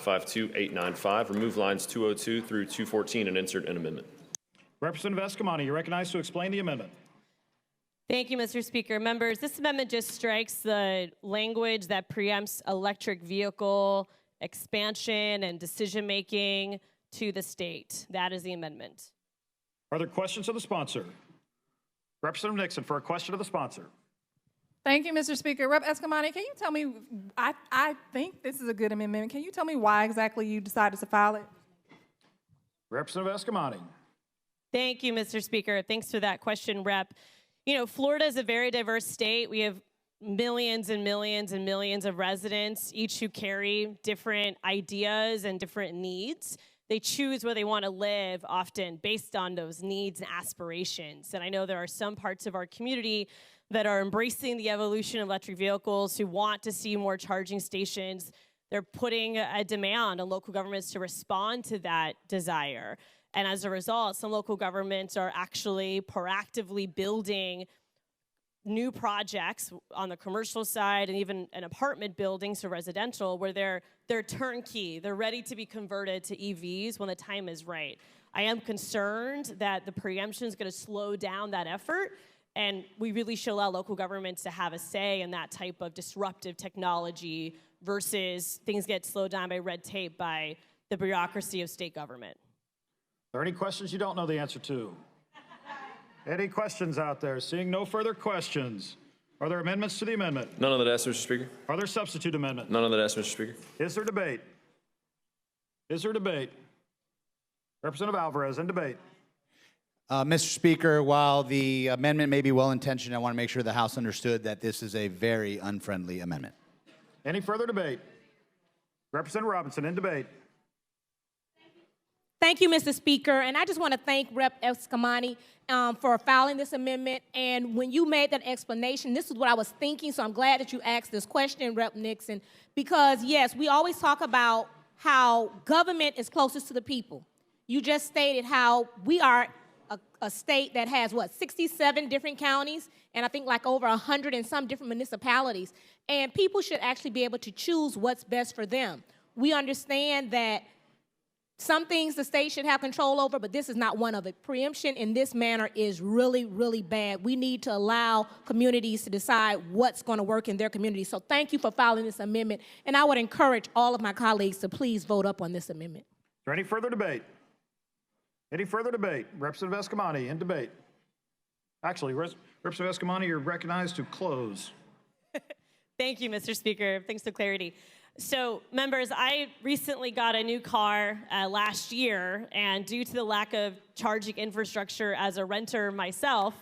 52895. Remove lines 202 through 214 and insert an amendment. Representative Eskamani, you're recognized to explain the amendment. Thank you, Mr. Speaker. Members, this amendment just strikes the language that preempts electric vehicle expansion and decision-making to the state. That is the amendment. Are there questions of the sponsor? Representative Nixon for a question of the sponsor. Thank you, Mr. Speaker. Rep. Eskamani, can you tell me, I think this is a good amendment. Can you tell me why exactly you decided to file it? Representative Eskamani. Thank you, Mr. Speaker. Thanks for that question, Rep. You know, Florida is a very diverse state. We have millions and millions and millions of residents, each who carry different ideas and different needs. They choose where they want to live often based on those needs and aspirations. And I know there are some parts of our community that are embracing the evolution of electric vehicles, who want to see more charging stations. They're putting a demand on local governments to respond to that desire. And as a result, some local governments are actually proactively building new projects on the commercial side and even an apartment buildings or residential where they're turnkey. They're ready to be converted to EVs when the time is right. I am concerned that the preemption is going to slow down that effort, and we really should allow local governments to have a say in that type of disruptive technology versus things get slowed down by red tape by the bureaucracy of state government. Are there any questions you don't know the answer to? Any questions out there? Seeing no further questions. Are there amendments to the amendment? None on the desk, Mr. Speaker. Are there substitute amendments? None on the desk, Mr. Speaker. Is there debate? Is there debate? Representative Alvarez, in debate. Mr. Speaker, while the amendment may be well-intentioned, I want to make sure the House understood that this is a very unfriendly amendment. Any further debate? Representative Robinson, in debate. Thank you, Mr. Speaker. And I just want to thank Rep. Eskamani for filing this amendment. And when you made that explanation, this is what I was thinking, so I'm glad that you asked this question, Rep. Nixon, because, yes, we always talk about how government is closest to the people. You just stated how we are a state that has, 67 different counties, and I think like over 100 and some different municipalities. And people should actually be able to choose what's best for them. We understand that some things the state should have control over, but this is not one of it. Preemption in this manner is really, really bad. We need to allow communities to decide what's going to work in their community. So thank you for filing this amendment, and I would encourage all of my colleagues to please vote up on this amendment. Is there any further debate? Any further debate? Representative Eskamani, in debate. Actually, Representative Eskamani, you're recognized to close. Thank you, Mr. Speaker. Thanks for clarity. So, members, I recently got a new car last year, and due to the lack of charging infrastructure as a renter myself,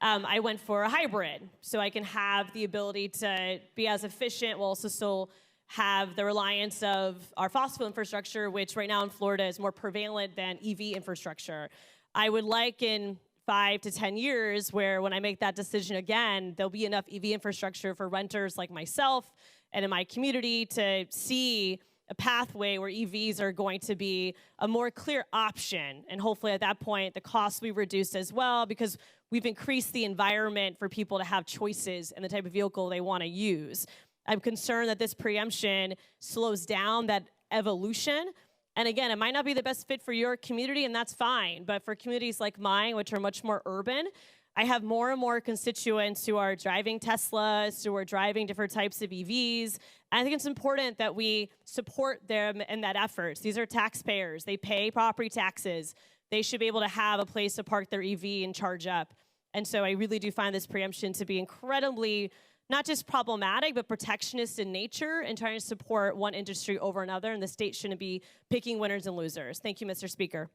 I went for a hybrid, so I can have the ability to be as efficient while also still have the reliance of our fossil fuel infrastructure, which right now in Florida is more prevalent than EV infrastructure. I would like in 5 to 10 years where when I make that decision again, there'll be enough EV infrastructure for renters like myself and in my community to see a pathway where EVs are going to be a more clear option. And hopefully at that point, the costs will be reduced as well, because we've increased the environment for people to have choices in the type of vehicle they want to use. I'm concerned that this preemption slows down that evolution. And again, it might not be the best fit for your community, and that's fine. But for communities like mine, which are much more urban, I have more and more constituents who are driving Teslas, who are driving different types of EVs. And I think it's important that we support them in that effort. These are taxpayers. They pay property taxes. They should be able to have a place to park their EV and charge up. And so I really do find this preemption to be incredibly not just problematic, but protectionist in nature and trying to support one industry over another, and the state shouldn't be picking winners and losers. Thank you, Mr. Speaker.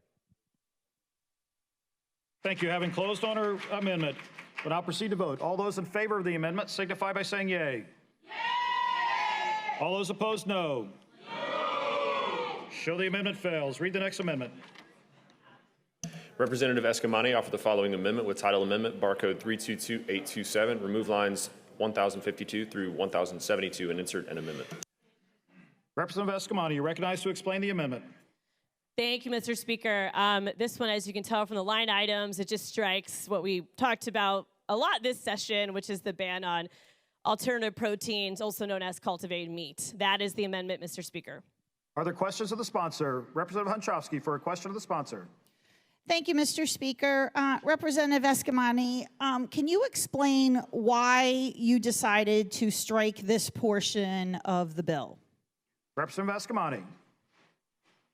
Thank you. Having closed on our amendment, we'll now proceed to vote. All those in favor of the amendment signify by saying yay. Yay! All those opposed, no. No. Show the amendment fails. Read the next amendment. Representative Eskamani offer the following amendment with title amendment, barcode 322827. Remove lines 1052 through 1072 and insert an amendment. Representative Eskamani, you're recognized to explain the amendment. Thank you, Mr. Speaker. This one, as you can tell from the line items, it just strikes what we talked about a lot this session, which is the ban on alternative proteins, also known as cultivated meat. That is the amendment, Mr. Speaker. Are there questions of the sponsor? Representative Hunchofsky for a question of the sponsor. Thank you, Mr. Speaker. Representative Eskamani, can you explain why you decided to strike this portion of the bill? Representative Eskamani.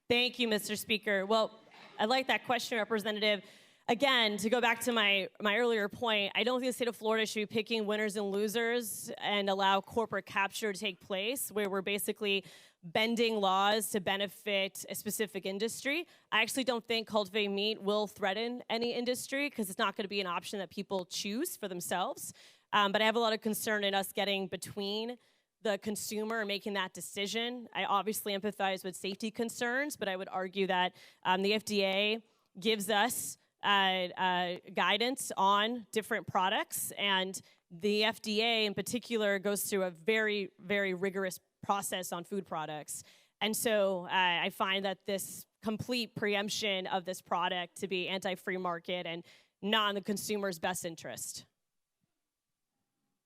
Thank you, Mr. Speaker. Well, I like that question, Representative. Again, to go back to my earlier point, I don't think the state of Florida should be picking winners and losers and allow corporate capture to take place, where we're basically bending laws to benefit a specific industry. I actually don't think cultivated meat will threaten any industry because it's not going to be an option that people choose for themselves. But I have a lot of concern in us getting between the consumer and making that decision. I obviously empathize with safety concerns, but I would argue that the FDA gives us guidance on different products, and the FDA in particular goes through a very, very rigorous process on food products. And so I find that this complete preemption of this product to be anti-free market and not in the consumer's best interest.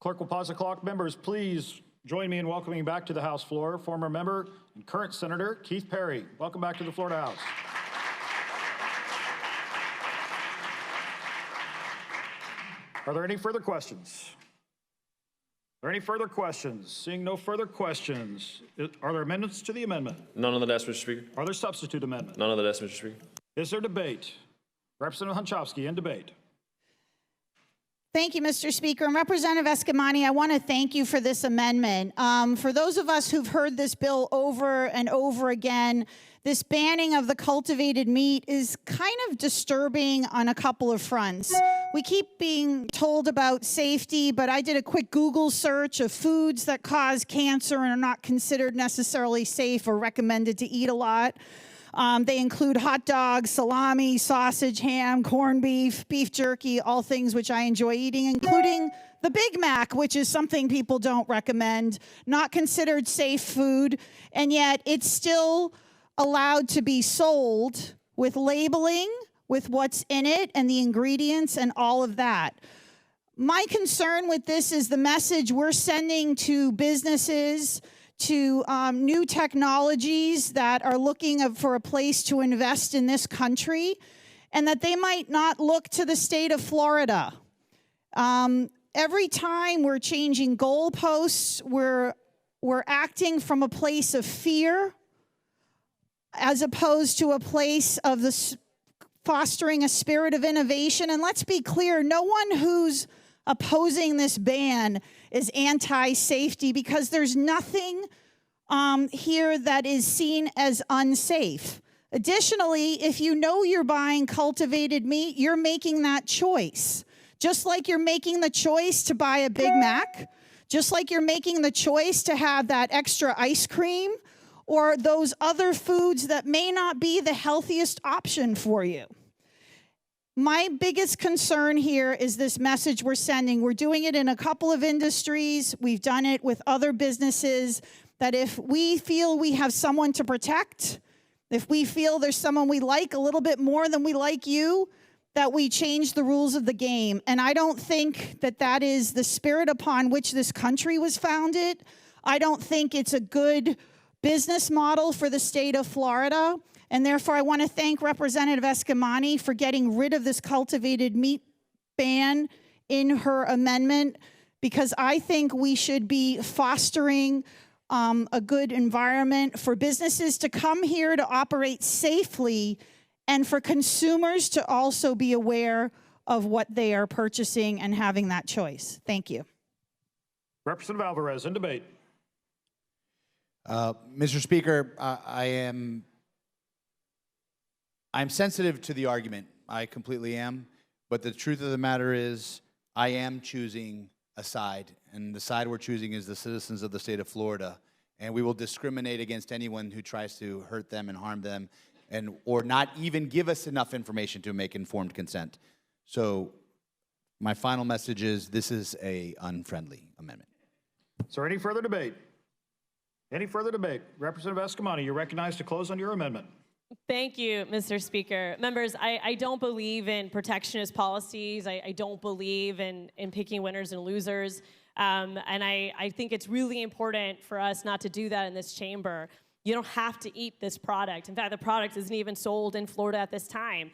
Clerk will pause the clock. Members, please join me in welcoming back to the House floor former member and current Senator Keith Perry. Welcome back to the Florida House. Are there any further questions? Are there any further questions? Seeing no further questions, are there amendments to the amendment? None on the desk, Mr. Speaker. Are there substitute amendments? None on the desk, Mr. Speaker. Is there debate? Representative Hunchofsky, in debate. Thank you, Mr. Speaker. And Representative Eskamani, I want to thank you for this amendment. For those of us who've heard this bill over and over again, this banning of the cultivated meat is kind of disturbing on a couple of fronts. We keep being told about safety, but I did a quick Google search of foods that cause cancer and are not considered necessarily safe or recommended to eat a lot. They include hot dogs, salami, sausage, ham, corned beef, beef jerky, all things which I enjoy eating, including the Big Mac, which is something people don't recommend, not considered safe food, and yet it's still allowed to be sold with labeling, with what's in it and the ingredients and all of that. My concern with this is the message we're sending to businesses, to new technologies that are looking for a place to invest in this country, and that they might not look to the state of Florida. Every time we're changing goalposts, we're acting from a place of fear as opposed to a place of fostering a spirit of innovation. And let's be clear, no one who's opposing this ban is anti-safety, because there's nothing here that is seen as unsafe. Additionally, if you know you're buying cultivated meat, you're making that choice. Just like you're making the choice to buy a Big Mac, just like you're making the choice to have that extra ice cream, or those other foods that may not be the healthiest option for you. My biggest concern here is this message we're sending. We're doing it in a couple of industries. We've done it with other businesses, that if we feel we have someone to protect, if we feel there's someone we like a little bit more than we like you, that we change the rules of the game. And I don't think that that is the spirit upon which this country was founded. I don't think it's a good business model for the state of Florida. And therefore, I want to thank Representative Eskamani for getting rid of this cultivated meat ban in her amendment, because I think we should be fostering a good environment for businesses to come here to operate safely, and for consumers to also be aware of what they are purchasing and having that choice. Thank you. Representative Alvarez, in debate. Mr. Speaker, I'm sensitive to the argument. I completely am. But the truth of the matter is, I am choosing a side, and the side we're choosing is the citizens of the state of Florida. And we will discriminate against anyone who tries to hurt them and harm them, or not even give us enough information to make informed consent. So my final message is, this is a unfriendly amendment. Is there any further debate? Any further debate? Representative Eskamani, you're recognized to close on your amendment. Thank you, Mr. Speaker. Members, I don't believe in protectionist policies. I don't believe in picking winners and losers. And I think it's really important for us not to do that in this chamber. You don't have to eat this product. In fact, the product isn't even sold in Florida at this time.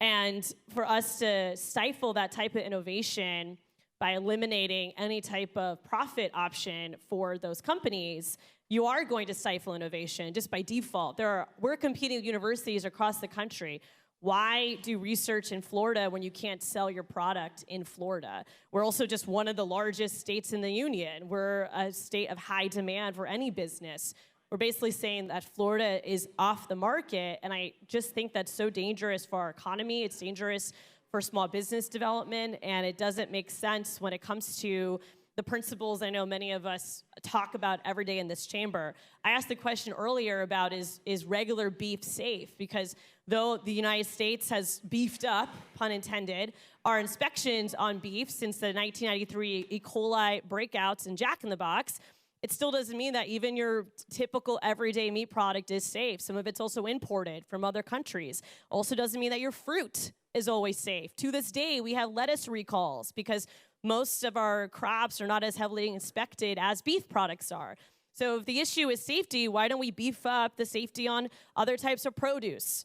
And for us to stifle that type of innovation by eliminating any type of profit option for those companies, you are going to stifle innovation just by default. We're competing with universities across the country. Why do research in Florida when you can't sell your product in Florida? We're also just one of the largest states in the union. We're a state of high demand for any business. We're basically saying that Florida is off the market, and I just think that's so dangerous for our economy. It's dangerous for small business development, and it doesn't make sense when it comes to the principles I know many of us talk about every day in this chamber. I asked the question earlier about is regular beef safe? Because though the United States has beefed up, pun intended, our inspections on beef since the 1993 E. coli breakouts in Jack in the Box, it still doesn't mean that even your typical everyday meat product is safe. Some of it's also imported from other countries. Also doesn't mean that your fruit is always safe. To this day, we have lettuce recalls because most of our crops are not as heavily inspected as beef products are. So if the issue is safety, why don't we beef up the safety on other types of produce?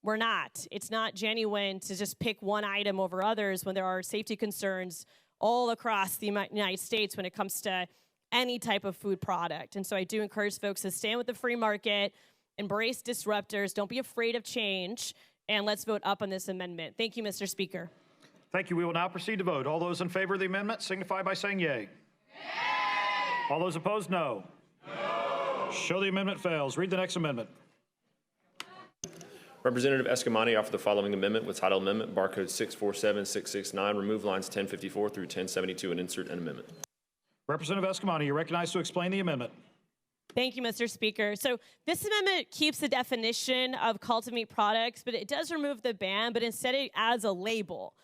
We're not. It's not genuine to just pick one item over others when there are safety concerns all across the United States when it comes to any type of food product. And so I do encourage folks to stand with the free market, embrace disruptors, don't be afraid of change, and let's vote up on this amendment. Thank you, Mr. Speaker. Thank you. We will now proceed to vote. All those in favor of the amendment signify by saying yay. Yay! All those opposed, no. No. Show the amendment fails. Read the next amendment. Representative Eskamani offered the following amendment with title amendment, barcode 647669, remove lines 1054 through 1072 and insert an amendment. Representative Eskamani, you're recognized to explain the amendment. Thank you, Mr. Speaker. So this amendment keeps the definition of cultivated meat products, but it does remove the ban, but instead it adds a label.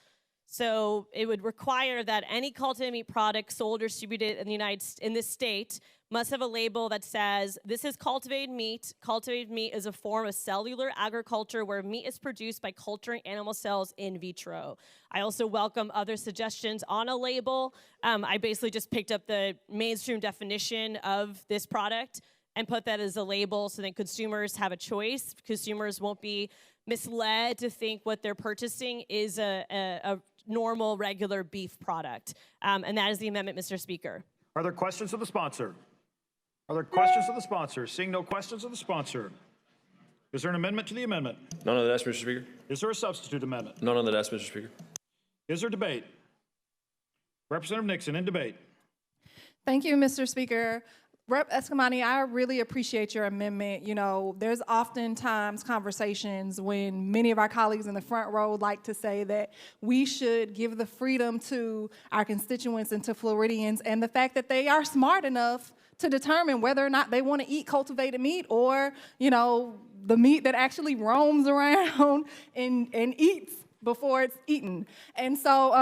So it would require that any cultivated meat product sold or distributed in this state must have a label that says, this is cultivated meat. Cultivated meat is a form of cellular agriculture where meat is produced by culturing animal cells in vitro. I also welcome other suggestions on a label. I basically just picked up the mainstream definition of this product and put that as a label so that consumers have a choice. Consumers won't be misled to think what they're purchasing is a normal, regular beef product. And that is the amendment, Mr. Speaker. Are there questions of the sponsor? Are there questions of the sponsor? Seeing no questions of the sponsor, is there an amendment to the amendment? None on the desk, Mr. Speaker. Is there a substitute amendment? None on the desk, Mr. Speaker. Is there debate? Representative Nixon, in debate. Thank you, Mr. Speaker. Rep. Eskamani, I really appreciate your amendment. You know, there's oftentimes conversations when many of our colleagues in the front row like to say that we should give the freedom to our constituents and to Floridians, and the fact that they are smart enough to determine whether or not they want to eat cultivated meat or, you know, the meat that actually roams around and eats before it's eaten. And so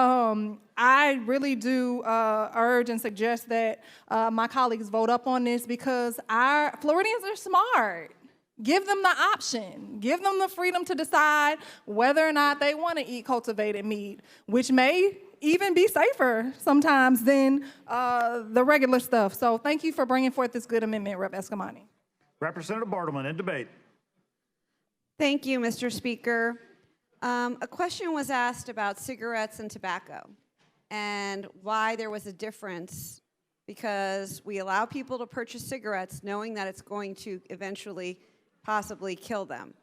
I really do urge and suggest that my colleagues vote up on this because our Floridians are smart. Give them the option. Give them the freedom to decide whether or not they want to eat cultivated meat, which may even be safer sometimes than the regular stuff. So thank you for bringing forth this good amendment, Rep. Eskamani. Representative Bartleman, in debate. Thank you, Mr. Speaker. A question was asked about cigarettes and tobacco and why there was a difference, because we allow people to purchase cigarettes knowing that it's going to eventually possibly kill them.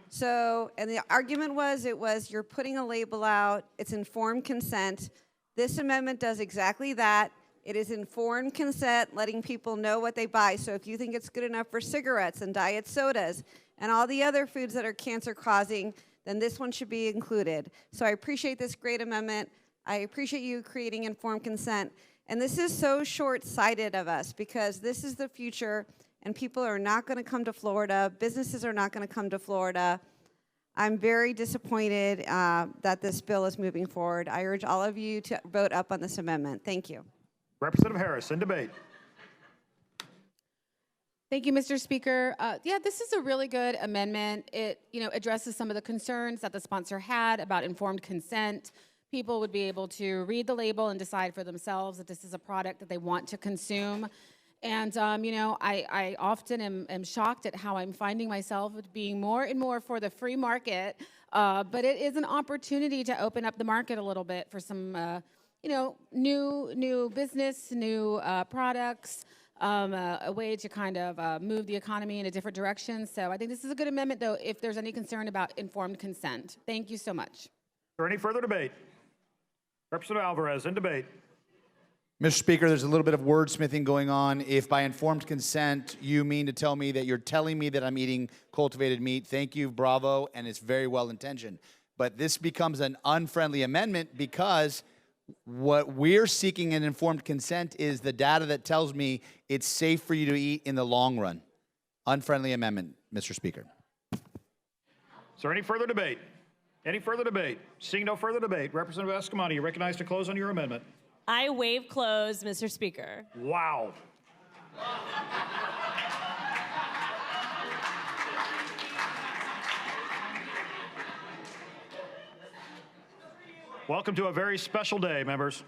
So, and the argument was, you're putting a label out, it's informed consent. This amendment does exactly that. It is informed consent, letting people know what they buy. So if you think it's good enough for cigarettes and diet sodas and all the other foods that are cancer-causing, then this one should be included. So I appreciate this great amendment. I appreciate you creating informed consent. And this is so short-sighted of us because this is the future and people are not going to come to Florida. Businesses are not going to come to Florida. I'm very disappointed that this bill is moving forward. I urge all of you to vote up on this amendment. Thank you. Representative Harris, in debate. Thank you, Mr. Speaker. Yeah, this is a really good amendment. It, addresses some of the concerns that the sponsor had about informed consent. People would be able to read the label and decide for themselves that this is a product that they want to consume. And, I often am shocked at how I'm finding myself being more and more for the free market. But it is an opportunity to open up the market a little bit for some, new business, new products, a way to kind of move the economy in a different direction. So I think this is a good amendment, though, if there's any concern about informed consent. Thank you so much. Is there any further debate? Representative Alvarez, in debate. Mr. Speaker, there's a little bit of wordsmithing going on. If by informed consent you mean to tell me that you're telling me that I'm eating cultivated meat, thank you, bravo, and it's very well intentioned. But this becomes an unfriendly amendment because what we're seeking in informed consent is the data that tells me it's safe for you to eat in the long run. Unfriendly amendment, Mr. Speaker. Is there any further debate? Any further debate? Seeing no further debate, Representative Eskamani, you're recognized to close on your amendment. I waive close, Mr. Speaker. Wow. Welcome to a very special day, members.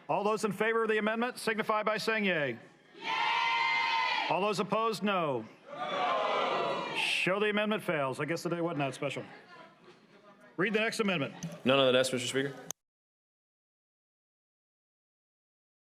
All those in favor of the amendment signify by saying yay. Yay! All those opposed, no. No. Show the amendment fails. I guess the day wasn't that special. Read the next amendment. None on the desk, Mr. Speaker.